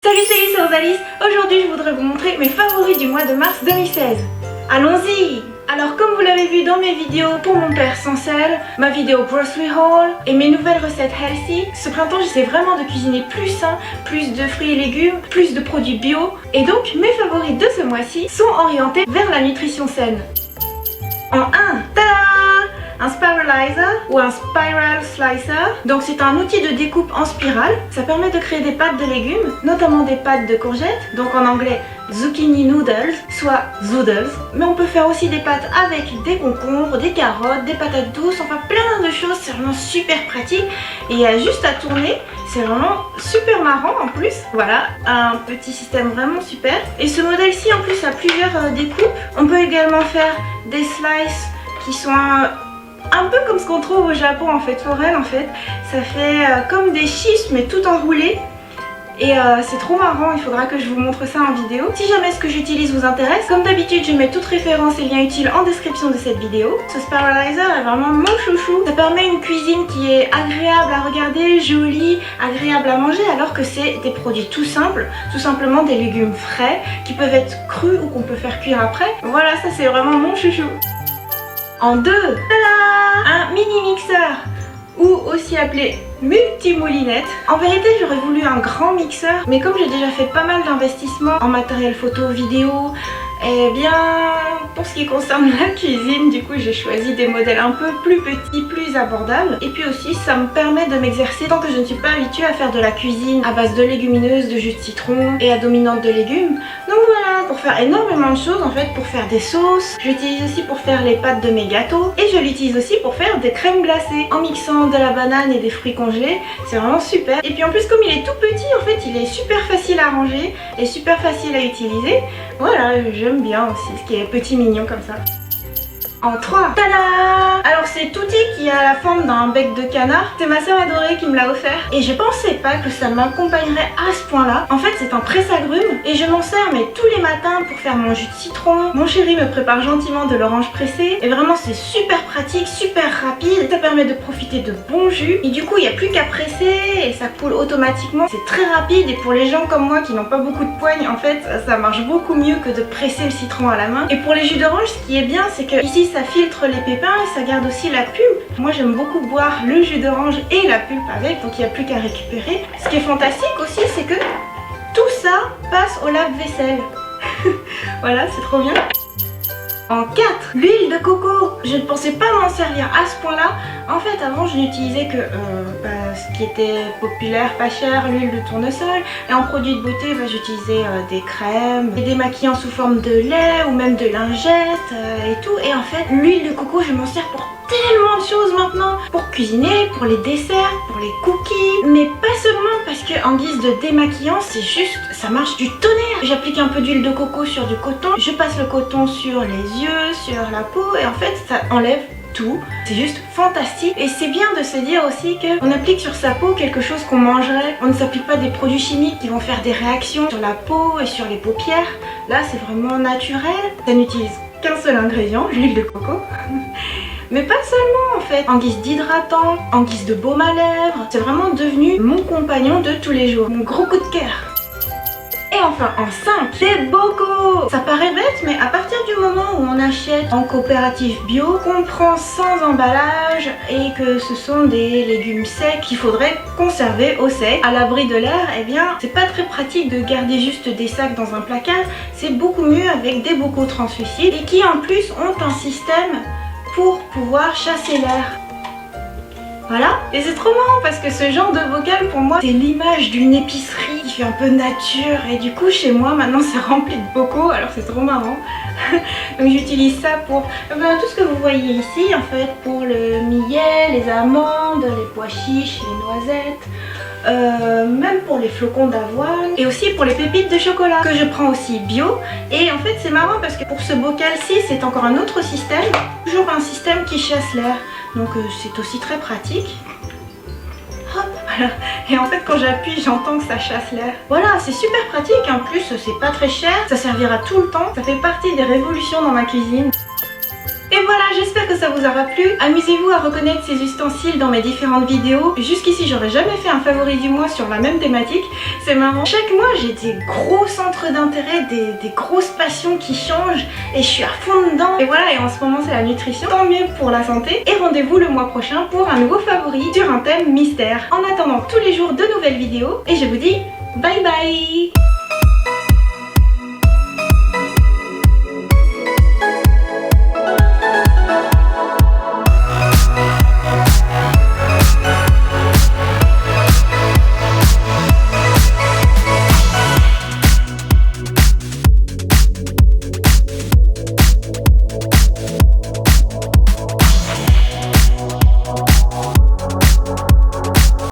C'est Rosalie. Aujourd'hui je voudrais vous montrer mes favoris du mois de mars 2016. Allons-y! Alors comme vous l'avez vu dans mes vidéos pour mon père sans sel, ma vidéo grocery haul et mes nouvelles recettes healthy, ce printemps j'essaie vraiment de cuisiner plus sain, plus de fruits et légumes, plus de produits bio. Et donc mes favoris de ce mois-ci sont orientés vers la nutrition saine. En 1, tada! Un spiralizer ou un spiral slicer. Donc c'est un outil de découpe en spirale. Ça permet de créer des pâtes de légumes, notamment des pâtes de courgettes, donc en anglais zucchini noodles, soit zoodles. Mais on peut faire aussi des pâtes avec des concombres, des carottes, des patates douces, enfin plein de choses. C'est vraiment super pratique et il y a juste à tourner. C'est vraiment super marrant en plus. Voilà, un petit système vraiment super. Et ce modèle-ci en plus a plusieurs découpes. On peut également faire des slices qui sont un peu comme ce qu'on trouve au Japon en fait, foraine en fait. Ça fait comme des chips mais tout enroulé. Et c'est trop marrant, il faudra que je vous montre ça en vidéo. Si jamais ce que j'utilise vous intéresse, comme d'habitude je mets toutes références et liens utiles en description de cette vidéo. Ce spiralizer est vraiment mon chouchou. Ça permet une cuisine qui est agréable à regarder, jolie, agréable à manger, alors que c'est des produits tout simples, tout simplement des légumes frais qui peuvent être crus ou qu'on peut faire cuire après. Voilà, ça c'est vraiment mon chouchou. En 2, un mini mixeur ou aussi appelé multimoulinette. En vérité j'aurais voulu un grand mixeur, mais comme j'ai déjà fait pas mal d'investissements en matériel photo, vidéo, et bien pour ce qui concerne la cuisine, du coup j'ai choisi des modèles un peu plus petits, plus abordables. Et puis aussi ça me permet de m'exercer tant que je ne suis pas habituée à faire de la cuisine à base de légumineuses, de jus de citron et à dominante de légumes. Donc voilà, pour faire énormément de choses en fait, pour faire des sauces. Je l'utilise aussi pour faire les pâtes de mes gâteaux et je l'utilise aussi pour faire des crèmes glacées en mixant de la banane et des fruits congelés. C'est vraiment super. Et puis en plus comme il est tout petit en fait, il est super facile à ranger et super facile à utiliser. Voilà, j'aime bien aussi ce qui est petit mignon comme ça. En 3, tada! Alors cet outil qui a la forme d'un bec de canard, c'est ma soeur adorée qui me l'a offert et je pensais pas que ça m'accompagnerait à ce point là. En fait c'est un presse-agrumes et je m'en sers mais tous les matins pour faire mon jus de citron. Mon chéri me prépare gentiment de l'orange pressée et vraiment c'est super pratique, super rapide. Ça permet de profiter de bons jus et du coup il n'y a plus qu'à presser et ça coule automatiquement. C'est très rapide et pour les gens comme moi qui n'ont pas beaucoup de poigne, en fait ça marche beaucoup mieux que de presser le citron à la main. Et pour les jus d'orange, ce qui est bien c'est que ici ça filtre les pépins et ça garde aussi la pulpe. Moi j'aime beaucoup boire le jus d'orange et la pulpe avec, donc il n'y a plus qu'à récupérer. Ce qui est fantastique aussi c'est que tout ça passe au lave-vaisselle. Voilà, c'est trop bien. En 4, l'huile de coco. Je ne pensais pas m'en servir à ce point là. En fait avant je n'utilisais que ce qui était populaire, pas cher, l'huile de tournesol. Et en produit de beauté j'utilisais des crèmes, des démaquillants sous forme de lait ou même de lingettes et tout. Et en fait l'huile de coco je m'en sers pour tellement de choses maintenant. Pour cuisiner, pour les desserts, pour les cookies. Mais pas seulement parce que en guise de démaquillant c'est juste, ça marche du tonnerre. J'applique un peu d'huile de coco sur du coton. Je passe le coton sur les yeux, sur la peau et en fait ça enlève tout. C'est juste fantastique et c'est bien de se dire aussi qu'on applique sur sa peau quelque chose qu'on mangerait. On ne s'applique pas des produits chimiques qui vont faire des réactions sur la peau et sur les paupières. Là c'est vraiment naturel. Ça n'utilise qu'un seul ingrédient, l'huile de coco. Mais pas seulement en fait, en guise d'hydratant, en guise de baume à lèvres. C'est vraiment devenu mon compagnon de tous les jours, mon gros coup de cœur. Et enfin en 5, les bocaux. Ça paraît bête mais à partir du moment où on achète en coopérative bio, qu'on prend sans emballage et que ce sont des légumes secs qu'il faudrait conserver au sec, à l'abri de l'air, eh bien c'est pas très pratique de garder juste des sacs dans un placard. C'est beaucoup mieux avec des bocaux translucides et qui en plus ont un système pour pouvoir chasser l'air. Voilà, et c'est trop marrant parce que ce genre de bocal pour moi c'est l'image d'une épicerie qui fait un peu nature et du coup chez moi maintenant c'est rempli de bocaux, alors c'est trop marrant. Donc j'utilise ça pour tout ce que vous voyez ici en fait, pour le millet, les amandes, les pois chiches, les noisettes, même pour les flocons d'avoine et aussi pour les pépites de chocolat que je prends aussi bio. Et en fait c'est marrant parce que pour ce bocal-ci c'est encore un autre système, toujours un système qui chasse l'air. Donc c'est aussi très pratique. Hop, voilà. Et en fait quand j'appuie j'entends que ça chasse l'air. Voilà, c'est super pratique. En plus c'est pas très cher, ça servira tout le temps. Ça fait partie des révolutions dans ma cuisine. Et voilà, j'espère que ça vous aura plu. Amusez-vous à reconnaître ces ustensiles dans mes différentes vidéos. Jusqu'ici, j'aurais jamais fait un favori du mois sur la même thématique. C'est marrant. Chaque mois, j'ai des gros centres d'intérêt, des grosses passions qui changent et je suis à fond dedans. Et voilà, et en ce moment, c'est la nutrition. Tant mieux pour la santé. Et rendez-vous le mois prochain pour un nouveau favori sur un thème mystère. En attendant tous les jours de nouvelles vidéos et je vous dis bye bye.